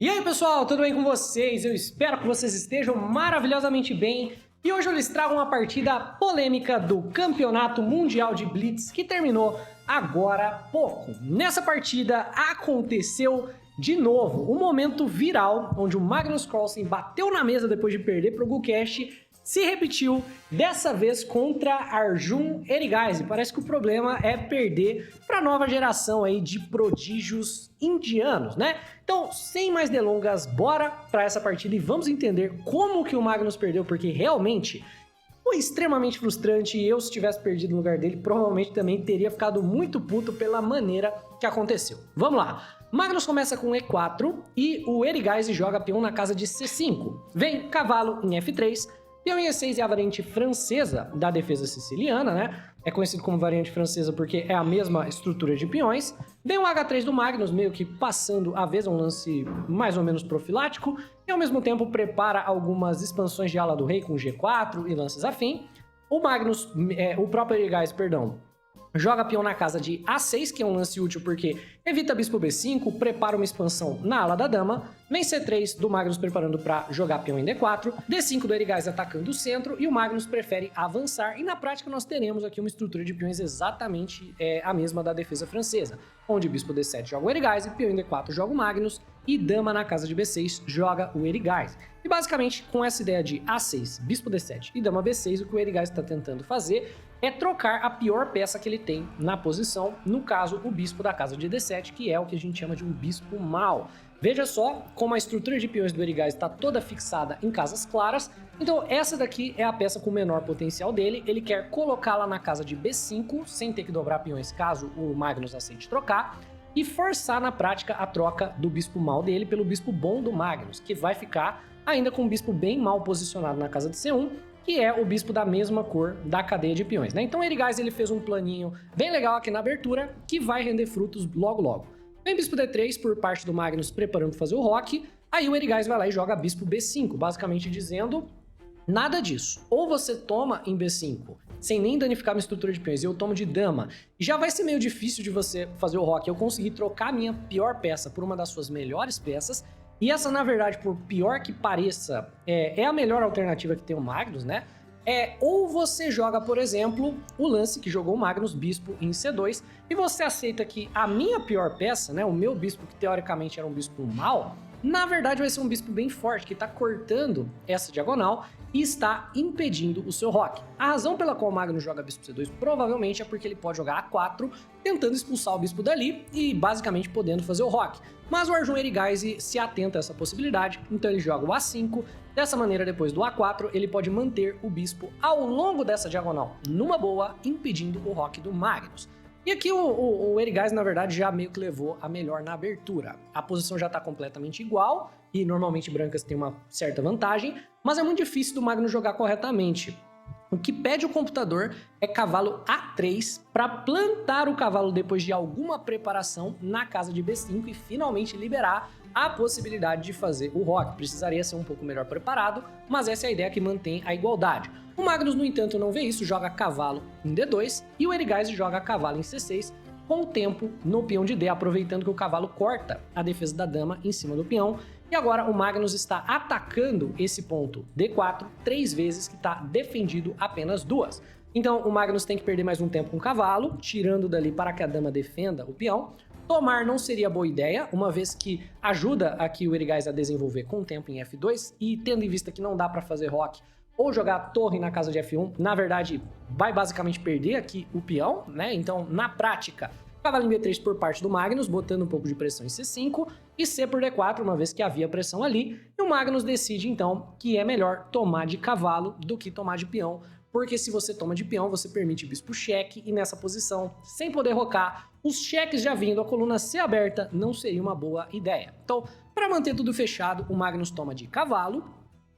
E aí pessoal, tudo bem com vocês? Eu espero que vocês estejam maravilhosamente bem. E hoje eu lhes trago uma partida polêmica do Campeonato Mundial de Blitz que terminou agora há pouco. Nessa partida aconteceu de novo um momento viral onde o Magnus Carlsen bateu na mesa depois de perder para o Gukesh. Se repetiu, dessa vez contra Arjun Erigaisi. Parece que o problema é perder para a nova geração aí de prodígios indianos, né? Então, sem mais delongas, bora para essa partida e vamos entender como que o Magnus perdeu, porque realmente foi extremamente frustrante e eu, se tivesse perdido no lugar dele, provavelmente também teria ficado muito puto pela maneira que aconteceu. Vamos lá. Magnus começa com E4 e o Erigaisi joga peão na casa de C5. Vem cavalo em F3, peão em E6 é a variante francesa da defesa siciliana, né? É conhecido como variante francesa porque é a mesma estrutura de peões. Vem o H3 do Magnus, meio que passando a vez, um lance mais ou menos profilático, e ao mesmo tempo prepara algumas expansões de ala do rei com G4 e lances afim. O Magnus, o próprio Erigaisi, perdão, joga peão na casa de A6, que é um lance útil porque evita bispo B5, prepara uma expansão na ala da dama, vem C3 do Magnus preparando para jogar peão em D4, D5 do Erigaisi atacando o centro e o Magnus prefere avançar, e na prática nós teremos aqui uma estrutura de peões exatamente a mesma da defesa francesa, onde bispo D7 joga o Erigaisi, peão em D4 joga o Magnus e dama na casa de B6 joga o Erigaisi. E basicamente, com essa ideia de A6, bispo D7 e dama B6, o que o Erigaisi está tentando fazer é trocar a pior peça que ele tem na posição, no caso, o bispo da casa de D7, que é o que a gente chama de um bispo mau. Veja só como a estrutura de peões do Erigaisi está toda fixada em casas claras, então essa daqui é a peça com o menor potencial dele, ele quer colocá-la na casa de B5, sem ter que dobrar peões caso o Magnus aceite trocar, e forçar na prática a troca do bispo mau dele pelo bispo bom do Magnus, que vai ficar ainda com um bispo bem mal posicionado na casa de C1, que é o bispo da mesma cor da cadeia de peões, né? Então o Erigaisi ele fez um planinho bem legal aqui na abertura, que vai render frutos logo logo. Vem bispo D3 por parte do Magnus preparando para fazer o roque, aí o Erigaisi vai lá e joga bispo B5, basicamente dizendo nada disso. Ou você toma em B5, sem nem danificar minha estrutura de peões, e eu tomo de dama, e já vai ser meio difícil de você fazer o roque. Eu consegui trocar a minha pior peça por uma das suas melhores peças, e essa, na verdade, por pior que pareça, é a melhor alternativa que tem o Magnus, né? Ou você joga, por exemplo, o lance que jogou o Magnus, bispo em C2, e você aceita que a minha pior peça, né, o meu bispo, que teoricamente era um bispo mau, na verdade vai ser um bispo bem forte, que está cortando essa diagonal e está impedindo o seu roque. A razão pela qual o Magnus joga bispo C2 provavelmente é porque ele pode jogar A4, tentando expulsar o bispo dali e basicamente podendo fazer o roque. Mas o Arjun Erigaisi se atenta a essa possibilidade, então ele joga o A5, dessa maneira depois do A4 ele pode manter o bispo ao longo dessa diagonal numa boa, impedindo o roque do Magnus. E aqui o Erigaisi, na verdade, já meio que levou a melhor na abertura. A posição já está completamente igual, e normalmente brancas têm uma certa vantagem, mas é muito difícil do Magnus jogar corretamente. O que pede o computador é cavalo A3 para plantar o cavalo depois de alguma preparação na casa de B5 e finalmente liberar a possibilidade de fazer o roque. Precisaria ser um pouco melhor preparado, mas essa é a ideia que mantém a igualdade. O Magnus, no entanto, não vê isso, joga cavalo em D2 e o Erigaisi joga cavalo em C6 com o tempo no peão de D, aproveitando que o cavalo corta a defesa da dama em cima do peão. E agora o Magnus está atacando esse ponto D4 3 vezes, que está defendido apenas 2. Então o Magnus tem que perder mais um tempo com o cavalo, tirando dali para que a dama defenda o peão. Tomar não seria boa ideia, uma vez que ajuda aqui o Erigaisi a desenvolver com o tempo em F2, e tendo em vista que não dá para fazer roque ou jogar a torre na casa de F1, na verdade vai basicamente perder aqui o peão, né? Então na prática, cavalo em B3 por parte do Magnus, botando um pouco de pressão em C5, e C por D4, uma vez que havia pressão ali, e o Magnus decide então que é melhor tomar de cavalo do que tomar de peão, porque se você toma de peão, você permite bispo cheque, e nessa posição, sem poder rocar, os cheques já vindo, a coluna C aberta, não seria uma boa ideia. Então, para manter tudo fechado, o Magnus toma de cavalo,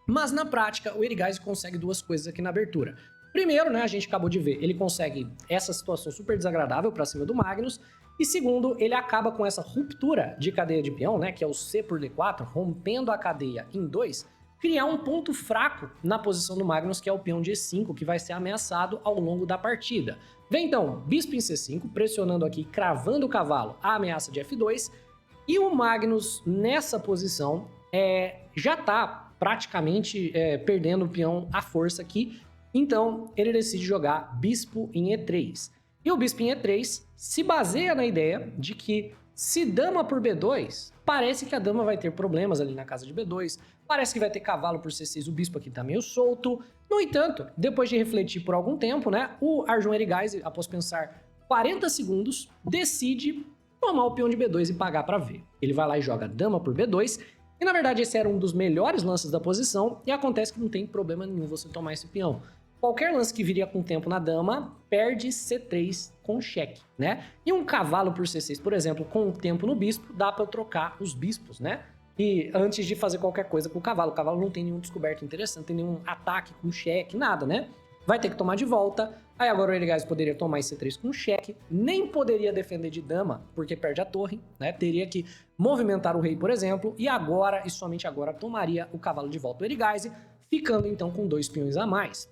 mas na prática o Erigaisi consegue duas coisas aqui na abertura. Primeiro, né, a gente acabou de ver, ele consegue essa situação super desagradável para cima do Magnus, e segundo, ele acaba com essa ruptura de cadeia de peão, né, que é o C por D4, rompendo a cadeia em 2, criar um ponto fraco na posição do Magnus, que é o peão de E5, que vai ser ameaçado ao longo da partida. Vem então, bispo em C5, pressionando aqui, cravando o cavalo, a ameaça de F2, E o Magnus, nessa posição, já tá praticamente perdendo o peão à força aqui. Então, ele decide jogar bispo em E3. E o bispo em E3 se baseia na ideia de que se dama por B2, parece que a dama vai ter problemas ali na casa de B2, parece que vai ter cavalo por C6, o bispo aqui tá meio solto. No entanto, depois de refletir por algum tempo, né, o Arjun Erigaisi, após pensar 40 segundos, decide tomar o peão de B2 e pagar para ver. Ele vai lá e joga dama por B2, e na verdade esse era um dos melhores lances da posição, e acontece que não tem problema nenhum você tomar esse peão. Qualquer lance que viria com tempo na dama, perde C3 com cheque, né? E um cavalo por C6, por exemplo, com o tempo no bispo, dá para eu trocar os bispos, né? E antes de fazer qualquer coisa com o cavalo não tem nenhum descoberto interessante, não tem nenhum ataque com cheque, nada, né? Vai ter que tomar de volta. Aí agora o Erigaisi poderia tomar esse C3 com cheque, nem poderia defender de dama, porque perde a torre, né? Teria que movimentar o rei, por exemplo, e agora, e somente agora, tomaria o cavalo de volta o Erigaisi, ficando então com 2 peões a mais.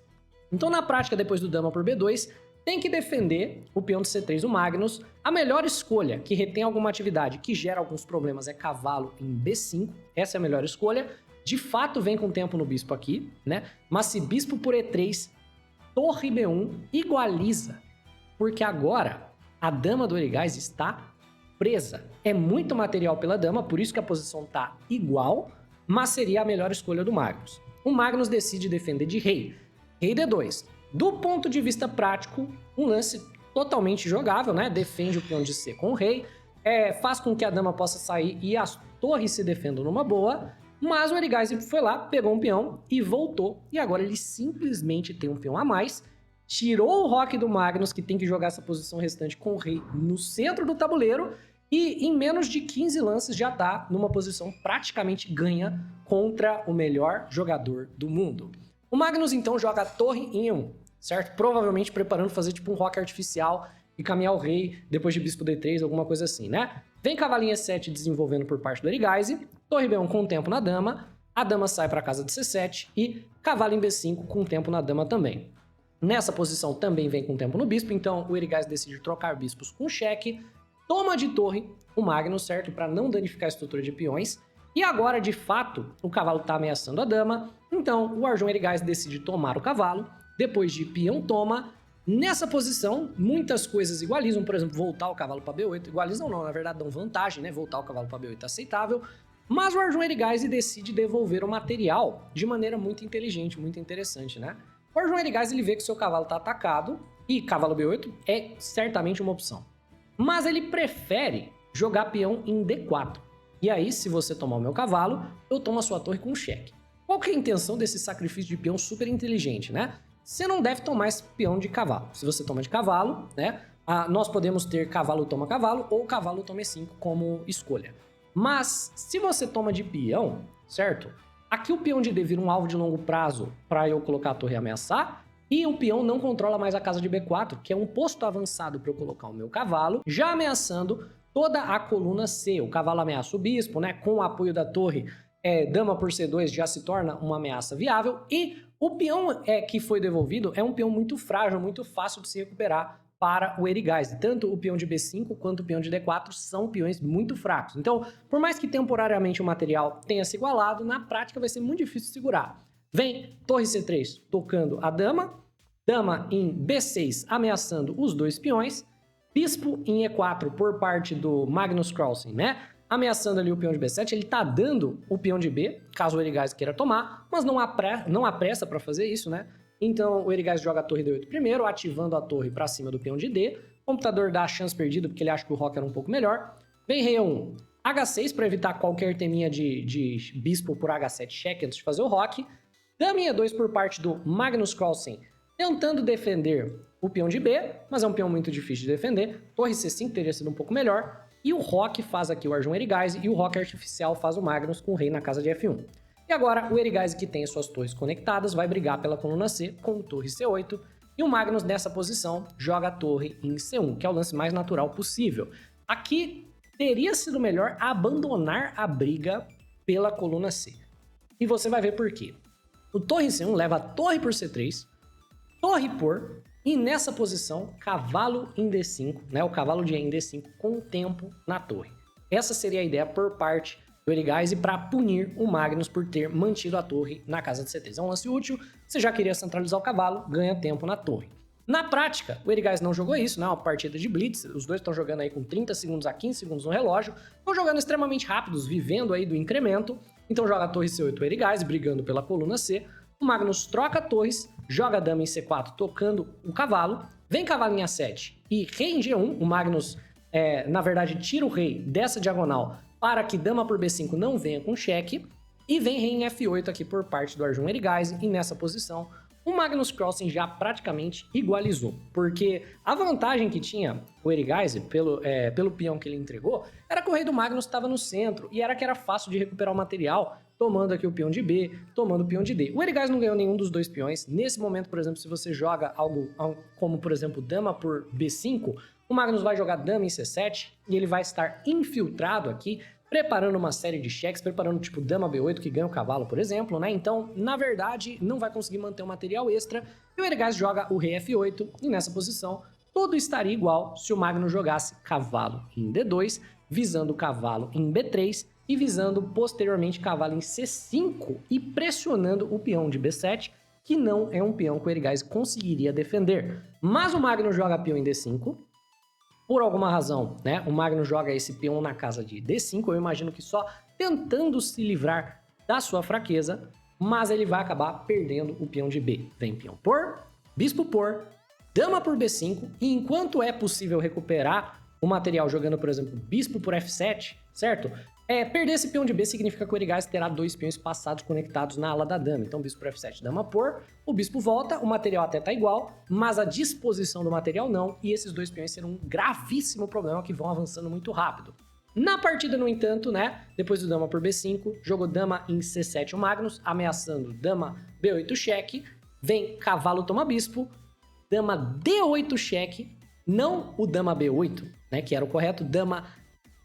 Então, na prática, depois do dama por B2, tem que defender o peão de C3 do Magnus. A melhor escolha, que retém alguma atividade, que gera alguns problemas, é cavalo em B5. Essa é a melhor escolha. De fato, vem com tempo no bispo aqui, né? Mas se bispo por E3, torre B1 igualiza. Porque agora, a dama do Erigaisi está presa. É muito material pela dama, por isso que a posição está igual, mas seria a melhor escolha do Magnus. O Magnus decide defender de rei. Rei D2. Do ponto de vista prático, um lance totalmente jogável, né? Defende o peão de C com o rei, faz com que a dama possa sair e as torres se defendam numa boa, mas o Erigaisi foi lá, pegou um peão e voltou, e agora ele simplesmente tem um peão a mais, tirou o roque do Magnus, que tem que jogar essa posição restante com o rei no centro do tabuleiro, e em menos de 15 lances já tá numa posição praticamente ganha contra o melhor jogador do mundo. O Magnus, então, joga a torre em E1, certo? Provavelmente preparando fazer tipo um roque artificial e caminhar o rei depois de bispo D3, alguma coisa assim, né? Vem cavalinho E7 desenvolvendo por parte do Erigaisi, torre B1 com tempo na dama, a dama sai para a casa de C7 e cavalo em B5 com tempo na dama também. Nessa posição também vem com tempo no bispo, então o Erigaisi decide trocar bispos com cheque, toma de torre o Magnus, certo? Para não danificar a estrutura de peões. E agora, de fato, o cavalo está ameaçando a dama, então o Arjun Erigaisi decide tomar o cavalo, depois de peão toma. Nessa posição, muitas coisas igualizam, por exemplo, voltar o cavalo para B8, igualizam não, na verdade dão vantagem, né? Voltar o cavalo para B8 é aceitável, mas o Arjun Erigaisi decide devolver o material de maneira muito inteligente, muito interessante, né? O Arjun Erigaisi, ele vê que o seu cavalo está atacado, e cavalo B8 é certamente uma opção, mas ele prefere jogar peão em D4. E aí, se você tomar o meu cavalo, eu tomo a sua torre com cheque. Qual que é a intenção desse sacrifício de peão super inteligente, né? Você não deve tomar esse peão de cavalo. Se você toma de cavalo, né? Nós podemos ter cavalo toma cavalo ou cavalo toma E5 como escolha. Mas, se você toma de peão, certo? Aqui o peão de D vira um alvo de longo prazo para eu colocar a torre e ameaçar. E o peão não controla mais a casa de B4, que é um posto avançado para eu colocar o meu cavalo, já ameaçando toda a coluna C. O cavalo ameaça o bispo, né? Com o apoio da torre, dama por C2 já se torna uma ameaça viável. E o peão que foi devolvido é um peão muito frágil, muito fácil de se recuperar para o Erigaisi. Tanto o peão de B5 quanto o peão de D4 são peões muito fracos. Então, por mais que temporariamente o material tenha se igualado, na prática vai ser muito difícil segurar. Vem torre C3 tocando a dama, dama em B6 ameaçando os dois peões, bispo em E4 por parte do Magnus Carlsen, né? Ameaçando ali o peão de B7, ele tá dando o peão de B, caso o Erigaisi queira tomar, mas não há pressa para fazer isso, né? Então o Erigaisi joga a torre D8 primeiro, ativando a torre para cima do peão de D. O computador dá a chance perdida porque ele acha que o roque era um pouco melhor. Vem rei E1, H6 para evitar qualquer teminha de bispo por H7 cheque antes de fazer o roque. Dama em E2 por parte do Magnus Carlsen, tentando defender o peão de B, mas é um peão muito difícil de defender. Torre C5 teria sido um pouco melhor. E o roque faz aqui o Arjun Erigaisi e o roque artificial faz o Magnus com o rei na casa de F1. E agora o Erigaisi, que tem as suas torres conectadas, vai brigar pela coluna C com torre C8. E o Magnus, nessa posição, joga a torre em C1, que é o lance mais natural possível. Aqui teria sido melhor abandonar a briga pela coluna C. E você vai ver por quê. O torre em C1 leva a torre por C3, torre por... E nessa posição, cavalo em D5, né? O cavalo de E em D5 com o tempo na torre. Essa seria a ideia por parte do Ehrgeiz para punir o Magnus por ter mantido a torre na casa de C3. É um lance útil, você já queria centralizar o cavalo, ganha tempo na torre. Na prática, o Ehrgeiz não jogou isso, né? Uma partida de blitz, os dois estão jogando aí com 30 segundos a 15 segundos no relógio, estão jogando extremamente rápidos, vivendo aí do incremento, então joga a torre C8 o Ehrgeiz, brigando pela coluna C, o Magnus troca torres, joga a dama em C4 tocando o cavalo, vem cavalo em A7 e rei em G1, o Magnus, na verdade, tira o rei dessa diagonal para que dama por B5 não venha com cheque, e vem rei em F8 aqui por parte do Arjun Ehrgeiz, e nessa posição o Magnus Carlsen já praticamente igualizou, porque a vantagem que tinha o Ehrgeiz pelo peão que ele entregou era que o rei do Magnus estava no centro e era que era fácil de recuperar o material, tomando aqui o peão de B, tomando o peão de D. O Ehrgeiz não ganhou nenhum dos dois peões. Nesse momento, por exemplo, se você joga algo como, por exemplo, dama por B5, o Magnus vai jogar dama em C7 e ele vai estar infiltrado aqui, preparando uma série de cheques, preparando tipo dama B8 que ganha o cavalo, por exemplo, né? Então, na verdade, não vai conseguir manter o material extra. E o Ehrgeiz joga o rei F8 e nessa posição tudo estaria igual se o Magnus jogasse cavalo em D2, visando o cavalo em B3 e visando posteriormente cavalo em C5 e pressionando o peão de B7, que não é um peão que o Ehrgeiz conseguiria defender. Mas o Magnus joga peão em D5. Por alguma razão, né, o Magnus joga esse peão na casa de D5, eu imagino que só tentando se livrar da sua fraqueza, mas ele vai acabar perdendo o peão de B. Vem peão por, bispo por, dama por B5, e enquanto é possível recuperar o material jogando, por exemplo, bispo por F7, certo? Perder esse peão de B significa que o Ehrgeiz terá dois peões passados conectados na ala da dama. Então, bispo por F7, dama por, o bispo volta, o material até tá igual, mas a disposição do material não, e esses dois peões serão um gravíssimo problema que vão avançando muito rápido. Na partida, no entanto, né, depois do dama por B5, jogou dama em C7 o Magnus, ameaçando dama B8 cheque, vem cavalo toma bispo, dama D8 cheque, não o dama B8, né, que era o correto, dama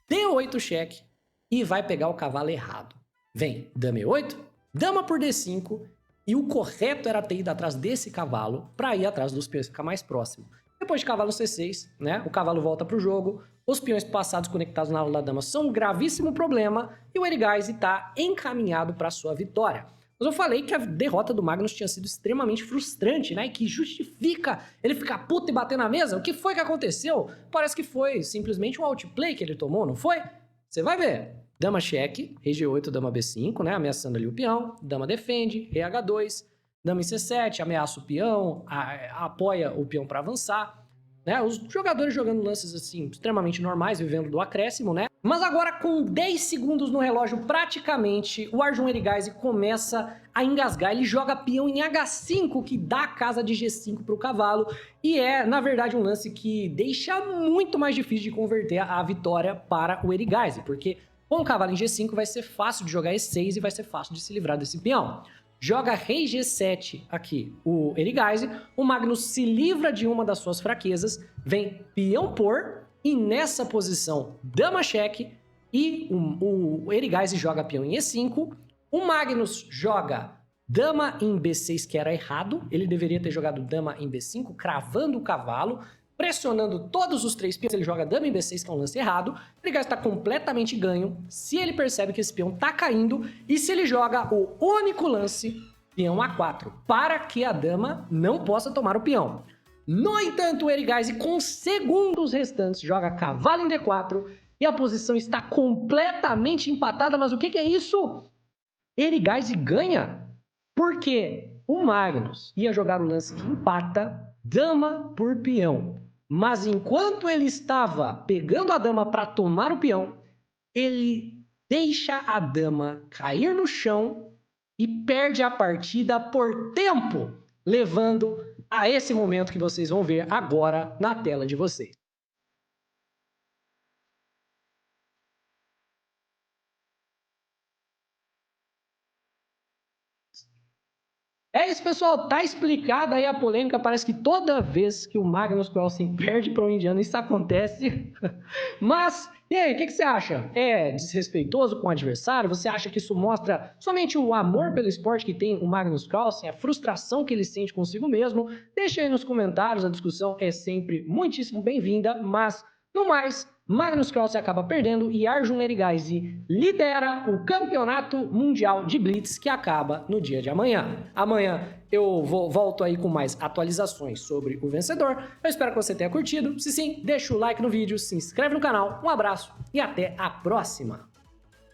D8 cheque, e vai pegar o cavalo errado. Vem dama E8, dama por D5, e o correto era ter ido atrás desse cavalo para ir atrás dos peões ficar mais próximo. Depois de cavalo C6, né, o cavalo volta para o jogo, os peões passados conectados na ala da dama são um gravíssimo problema e o Ehrgeiz está encaminhado para sua vitória. Mas eu falei que a derrota do Magnus tinha sido extremamente frustrante, né, e que justifica ele ficar puto e bater na mesa. O que foi que aconteceu? Parece que foi simplesmente um outplay que ele tomou, não foi? Você vai ver. Dama cheque, rei G8, dama B5, né, ameaçando ali o peão, dama defende, rei H2, dama em C7, ameaça o peão, apoia o peão para avançar, né, os jogadores jogando lances assim, extremamente normais, vivendo do acréscimo, né, mas agora com 10 segundos no relógio praticamente, o Arjun Ehrgeiz começa a engasgar, ele joga peão em H5, que dá a casa de G5 para o cavalo, e na verdade, um lance que deixa muito mais difícil de converter a vitória para o Ehrgeiz, porque com o cavalo em G5 vai ser fácil de jogar E6 e vai ser fácil de se livrar desse peão. Joga rei G7 aqui o Ehrgeiz, o Magnus se livra de uma das suas fraquezas, vem peão por, e nessa posição dama cheque, e o Ehrgeiz joga peão em E5, o Magnus joga dama em B6, que era errado, ele deveria ter jogado dama em B5, cravando o cavalo, pressionando todos os três peões, ele joga dama em B6, que é um lance errado, o Ehrgeiz está completamente ganho, se ele percebe que esse peão está caindo, e se ele joga o único lance, peão A4, para que a dama não possa tomar o peão. No entanto, o Ehrgeiz, com segundos restantes, joga cavalo em D4, e a posição está completamente empatada, mas o que é isso? Ehrgeiz ganha, porque o Magnus ia jogar o lance que empata, dama por peão. Mas enquanto ele estava pegando a dama para tomar o peão, ele deixa a dama cair no chão e perde a partida por tempo, levando a esse momento que vocês vão ver agora na tela de vocês. É isso, pessoal, tá explicada aí a polêmica, parece que toda vez que o Magnus Carlsen perde para um indiano, isso acontece. Mas, e aí, o que você acha? É desrespeitoso com o adversário? Você acha que isso mostra somente o amor pelo esporte que tem o Magnus Carlsen, a frustração que ele sente consigo mesmo? Deixa aí nos comentários, a discussão é sempre muitíssimo bem-vinda, mas, no mais, Magnus Krause acaba perdendo e Arjun Erigaisi lidera o Campeonato Mundial de Blitz, que acaba no dia de amanhã. Amanhã eu volto aí com mais atualizações sobre o vencedor. Eu espero que você tenha curtido. Se sim, deixa o like no vídeo, se inscreve no canal. Um abraço e até a próxima!